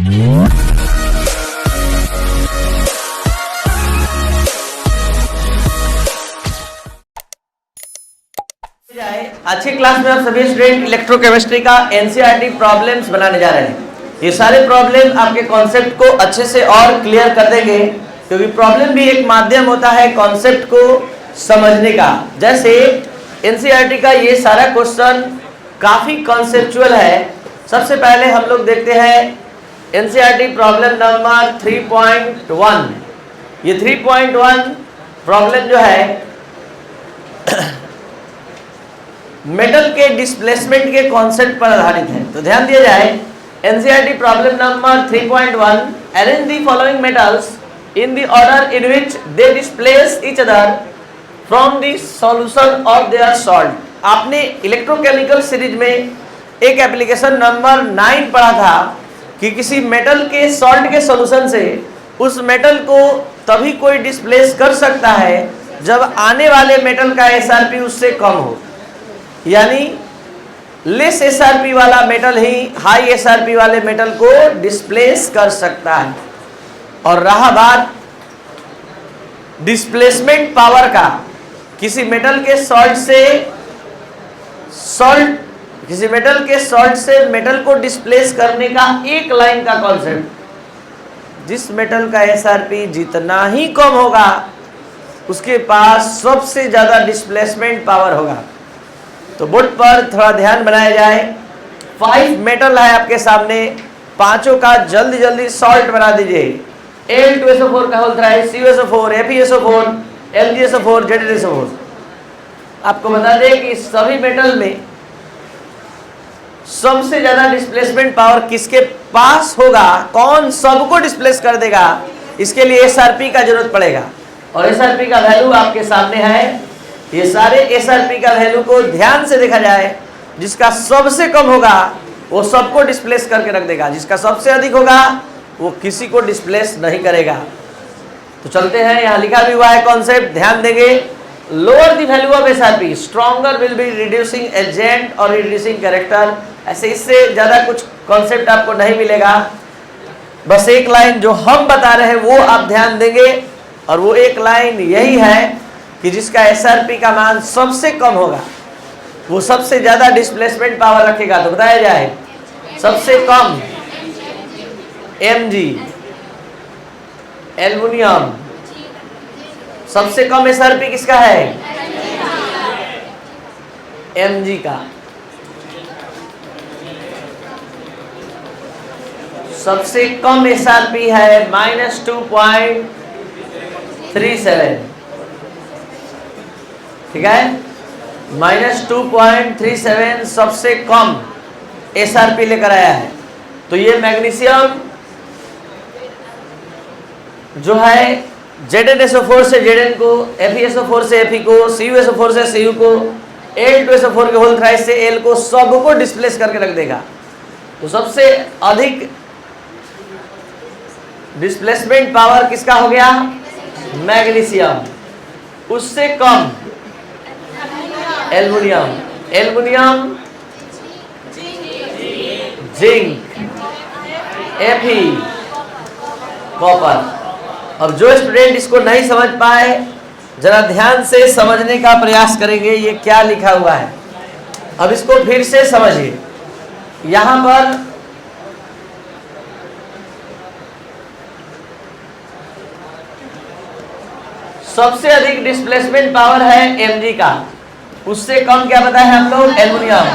आज की क्लास में आप सभी स्टूडेंट इलेक्ट्रोकेमिस्ट्री का एनसीईआरटी प्रॉब्लम्स बनाने जा रहे हैं। ये सारे प्रॉब्लम आपके कॉन्सेप्ट को अच्छे से और क्लियर कर देंगे, क्योंकि प्रॉब्लम भी एक माध्यम होता है कॉन्सेप्ट को समझने का। जैसे एनसीईआरटी का ये सारा क्वेश्चन काफी कॉन्सेप्चुअल है। सबसे पहले हम लोग देखते हैं एनसीईआरटी प्रॉब्लम नंबर 3.1। ये 3.1 प्रॉब्लम जो है मेटल के डिस्प्लेसमेंट के कॉन्सेप्ट पर आधारित है। तो ध्यान दिया जाए, NCERT problem number 3.1, arrange the following metals in the order in which they displace each other from the solution of their salt. आपने इलेक्ट्रोकेमिकल सीरीज में एक एप्लीकेशन नंबर 9 पढ़ा था कि किसी मेटल के सॉल्ट के सॉल्यूशन से उस मेटल को तभी कोई डिस्प्लेस कर सकता है जब आने वाले मेटल का एसआरपी उससे कम हो, यानी लेस एसआरपी वाला मेटल ही हाई एसआरपी वाले मेटल को डिस्प्लेस कर सकता है। और रहा बात डिस्प्लेसमेंट पावर का, किसी मेटल के सॉल्ट से मेटल को डिस्प्लेस करने का एक लाइन का कॉन्सेप्ट, जिस मेटल का एसआरपी जितना ही कम होगा उसके पास सबसे ज्यादा डिस्प्लेसमेंट पावर होगा। तो बोर्ड पर थोड़ा ध्यान बनाया जाए। 5 मेटल है आपके सामने, पांचों का जल्दी जल्दी सॉल्ट बना दीजिए। Al2SO4 का whole thrice, CuSO4, FeSO4, LgSO4, ZnSO4। आपको बता दें कि सभी मेटल में सबसे ज्यादा डिस्प्लेसमेंट पावर किसके पास होगा, कौन सबको डिस्प्लेस कर देगा, इसके लिए एसआरपी का जरूरत पड़ेगा। और एसआरपी का वैल्यू आपके सामने है। ये सारे एसआरपी का वैल्यू को ध्यान से देखा जाए, जिसका सबसे कम होगा वो सबको डिस्प्लेस करके रख देगा, जिसका सबसे अधिक होगा वो किसी को डिस्प्लेस नहीं करेगा। तो चलते हैं, यहाँ लिखा भी हुआ है कॉन्सेप्ट, ध्यान देंगे। Lower the value of SRP stronger will be reducing agent और रिड्यूसिंग कैरेक्टर। ऐसे इससे ज्यादा कुछ कॉन्सेप्ट आपको नहीं मिलेगा। बस एक लाइन जो हम बता रहे हैं वो आप ध्यान देंगे, और वो एक लाइन यही है कि जिसका एसआरपी का मान सबसे कम होगा वो सबसे ज्यादा डिस्प्लेसमेंट पावर रखेगा। तो बताया जाए, सबसे कम Mg, एल्युमिनियम। सबसे कम एसआरपी किसका है? Mg का। सबसे कम एसआरपी है -2.37, ठीक है, -2.37 सबसे कम एसआरपी लेकर आया है। तो ये मैग्नीशियम जो है ZnSO4 से Zn को, FeSO4 से Fe को, CuSO4 से Cu को, Al2SO4 के होल थ्राइस से Al को, सबको डिस्प्लेस करके रख देगा। तो सबसे अधिक डिस्प्लेसमेंट पावर किसका हो गया? मैग्नीशियम। उससे कम एल्युमिनियम, जिंक, Fe, कॉपर। अब जो स्टूडेंट इसको नहीं समझ पाए, जरा ध्यान से समझने का प्रयास करेंगे ये क्या लिखा हुआ है। अब इसको फिर से समझिए। यहां पर सबसे अधिक डिस्प्लेसमेंट पावर है Mg का, उससे कम क्या बताया है हम लोग? एल्युमिनियम।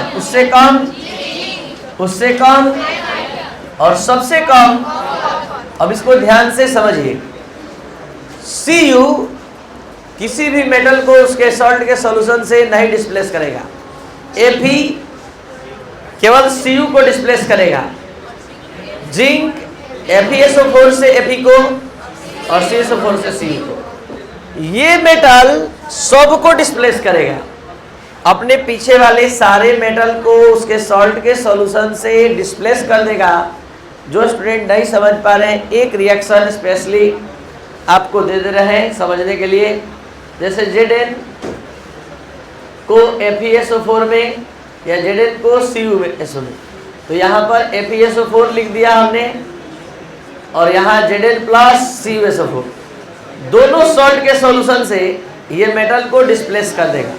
उससे कम और सबसे कम। अब इसको ध्यान से समझिए। Cu किसी भी मेटल को उसके सॉल्ट के सॉल्यूशन से नहीं डिस्प्लेस करेगा। Fe केवल Cu को डिस्प्लेस करेगा। जिंक FeSO4 से Fe को और CuSO4 से Cu को। ये मेटल सबको डिस्प्लेस करेगा। अपने पीछे वाले सारे मेटल को उसके सॉल्ट के सॉल्यूशन से डिस्प्लेस कर देगा। जो स्टूडेंट नहीं समझ पा रहे हैं, एक रिएक्शन स्पेशली आपको दे रहे हैं समझने के लिए। जैसे Zn को FeSO4 में या Zn को CuSO में, तो यहाँ पर FeSO4 लिख दिया हमने, और यहाँ Zn प्लस CuSO4, दोनों सॉल्ट के सॉल्यूशन से ये मेटल को डिस्प्लेस कर देगा।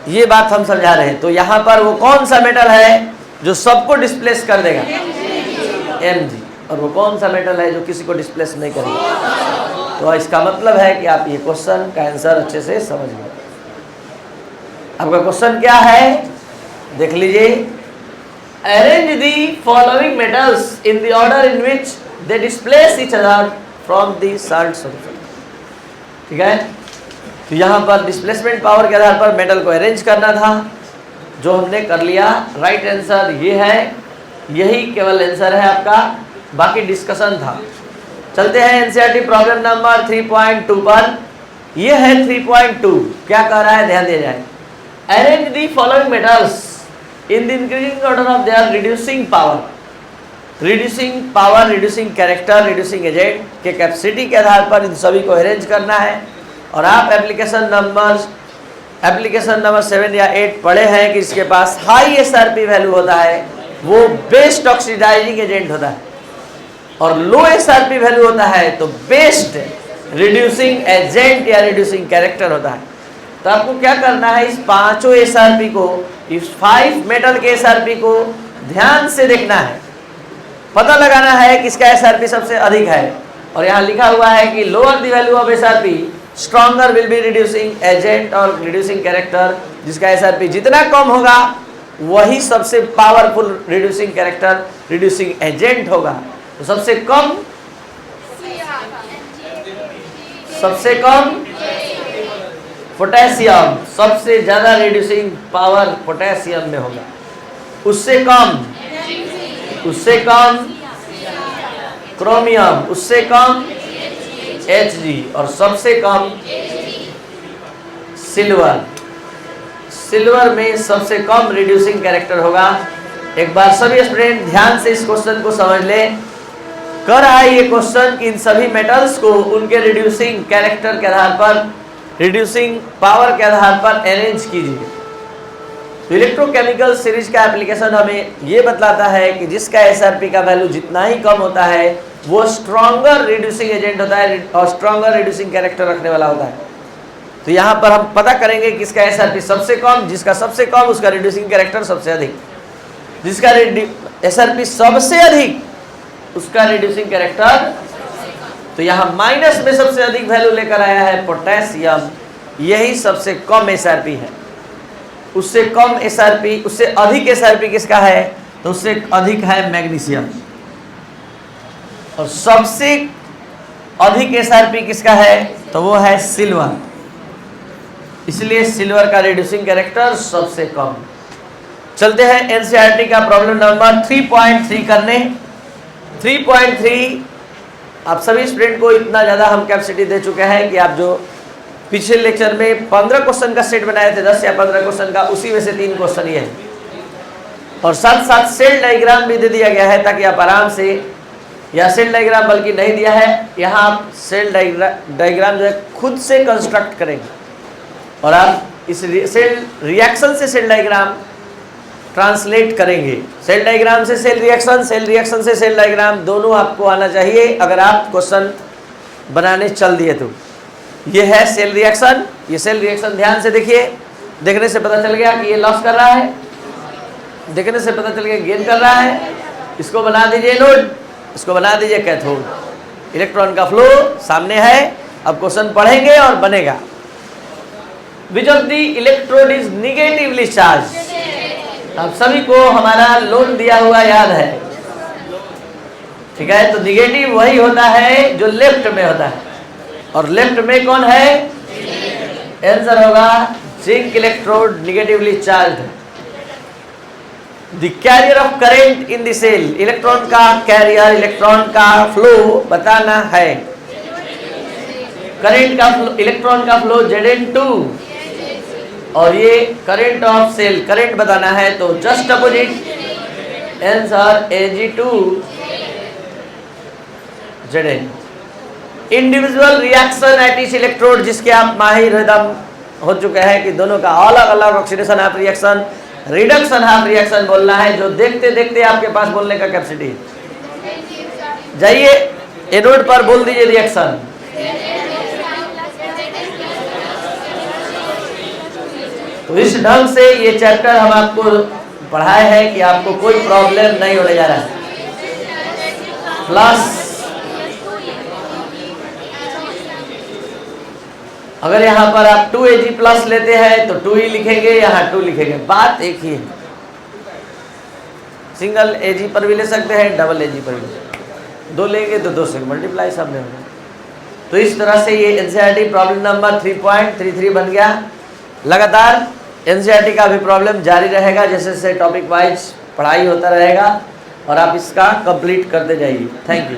ये बात हम समझा रहे हैं। तो यहाँ पर वो कौन सा मेटल है जो सबको डिस्प्लेस कर देगा? Mg। और वो कौन सा मेटल है जो किसी को डिस्प्लेस नहीं करेगा? तो इसका मतलब है कि आप ये क्वेश्चन का आंसर अच्छे से समझ गए। आपका क्वेश्चन क्या है देख लीजिए। Arrange the following metals in the order in which they displace each other from the salt solution. ठीक है, तो यहाँ पर डिस्प्लेसमेंट पावर के आधार पर मेटल को अरेंज करना था, जो हमने कर लिया। राइट आंसर ये है, यही केवल आंसर है आपका, बाकी डिस्कशन था। चलते हैं एनसीईआरटी प्रॉब्लम नंबर 3.2 पर। ये है 3.2। क्या कह रहा है ध्यान दिया जाए। Arrange the following metals in the increasing order of their reducing power. Reducing power, reducing character, reducing agent के कैपेसिटी के आधार पर इन सभी को अरेंज करना है। और आप एप्लीकेशन नंबर 7 या 8 पढ़े हैं कि इसके पास हाई एसआरपी वैल्यू होता है, वो बेस्ट ऑक्सीडाइजिंग एजेंट होता है, और लो एसआरपी वैल्यू होता है तो बेस्ट रिड्यूसिंग एजेंट या रिड्यूसिंग कैरेक्टर होता है। तो आपको क्या करना है, इस पांचों एसआरपी को, इस 5 मेटल के एसआरपी को ध्यान से देखना है, पता लगाना है कि इसका एसआरपी सबसे अधिक है। और यहाँ लिखा हुआ है कि lower the value of SRP stronger will be reducing agent और रिड्यूसिंग कैरेक्टर। जिसका एसआरपी जितना कम होगा वही सबसे powerful reducing character, reducing agent होगा। तो सबसे कम पोटेशियम, सबसे ज्यादा रिड्यूसिंग पावर पोटेशियम में होगा। उससे कम क्रोमियम, उससे कम Hg, और सबसे कम सिल्वर में सबसे कम रिड्यूसिंग कैरेक्टर होगा। एक बार सभी स्टूडेंट ध्यान से इस क्वेश्चन को समझ लें। कर रहा है ये क्वेश्चन कि इन सभी मेटल्स को उनके रिड्यूसिंग कैरेक्टर के आधार पर, रिड्यूसिंग पावर के आधार पर अरेंज कीजिए। तो इलेक्ट्रोकेमिकल सीरीज का एप्लीकेशन हमें ये बतलाता है कि जिसका एसआरपी का वैल्यू जितना ही कम होता है वो स्ट्रॉन्गर रिड्यूसिंग एजेंट होता है और स्ट्रॉन्गर रिड्यूसिंग कैरेक्टर रखने वाला होता है। तो यहाँ पर हम पता करेंगे कि इसका एसआरपी सबसे कम, जिसका सबसे कम उसका रिड्यूसिंग कैरेक्टर सबसे अधिक, जिसका एसआरपी सबसे अधिक उसका रिड्यूसिंग कैरेक्टर। तो यहाँ माइनस में सबसे अधिक वैल्यू लेकर आया है पोटेशियम, यही सबसे कम एसआरपी है। उससे कम एसआरपी, उससे अधिक एसआरपी किसका है, तो उससे अधिक है मैग्नीशियम। और सबसे अधिक एसआरपी किसका है, तो वो है सिल्वर। इसलिए सिल्वर का रिड्यूसिंग कैरेक्टर सबसे कम। चलते हैं एनसीईआरटी का प्रॉब्लम नंबर 3.3 करने। 3.3 आप सभी स्टूडेंट को इतना ज़्यादा हम कैपेसिटी दे चुके हैं कि आप जो पिछले लेक्चर में 15 क्वेश्चन का सेट बनाए थे, 10 या 15 क्वेश्चन का, उसी में से 3 क्वेश्चन ये है। और साथ साथ सेल डायग्राम भी दे दिया गया है ताकि आप आराम से, या सेल डायग्राम बल्कि नहीं दिया है, यहाँ आप सेल डायग्राम जो है खुद से कंस्ट्रक्ट करेंगे और आप इस सेल रिएक्शन से सेल डायग्राम ट्रांसलेट करेंगे। सेल डायग्राम से सेल रिएक्शन से सेल डायग्राम, दोनों आपको आना चाहिए अगर आप क्वेश्चन बनाने चल दिए तो। ये है सेल रिएक्शन। ये सेल रिएक्शन ध्यान से देखिए, देखने से पता चल गया कि ये लॉस कर रहा है, देखने से पता चल गया गेन कर रहा है। इसको बना दीजिए एनोड, इसको बना दीजिए कैथोड। इलेक्ट्रॉन का फ्लो सामने है, अब क्वेश्चन पढ़ेंगे और बनेगा। Which of the electrode is negatively charge. आप सभी को हमारा लोन दिया हुआ याद है, ठीक है। तो निगेटिव वही होता है जो लेफ्ट में होता है, और लेफ्ट में कौन है, आंसर होगा zinc electrode negatively charge. The carrier of current in the cell, electron का कैरियर, इलेक्ट्रॉन का फ्लो बताना है। करंट का फ्लो, इलेक्ट्रॉन का फ्लो Zn2, और ये करंट ऑफ सेल, करंट बताना है। तो just opposite answer Ag2 Zn। Individual reaction at each electrode, जिसके आप माहिर एकदम हो चुके हैं कि दोनों का अलग अलग oxidation half reaction, reduction half reaction बोलना है, जो देखते देखते आपके पास बोलने का कैपेसिटी है। जाइए ए नोट पर बोल दीजिए रिएक्शन। तो इस ढंग से ये चैप्टर हम आपको पढ़ाए हैं कि आपको कोई प्रॉब्लम नहीं होने जा रहा है। प्लस अगर यहाँ पर आप 2AG प्लस लेते हैं तो 2 ही लिखेंगे, यहाँ 2 लिखेंगे, बात एक ही है। सिंगल AG पर भी ले सकते हैं, डबल AG पर भी। 2 लेंगे तो 2 से मल्टीप्लाई सामने होगा। तो इस तरह से ये एनसीईआरटी प्रॉब्लम नंबर 3.33 बन गया। लगातार एनसीईआरटी का भी प्रॉब्लम जारी रहेगा, जैसे जैसे टॉपिक वाइज पढ़ाई होता रहेगा और आप इसका कंप्लीट करते जाइए। Thank you.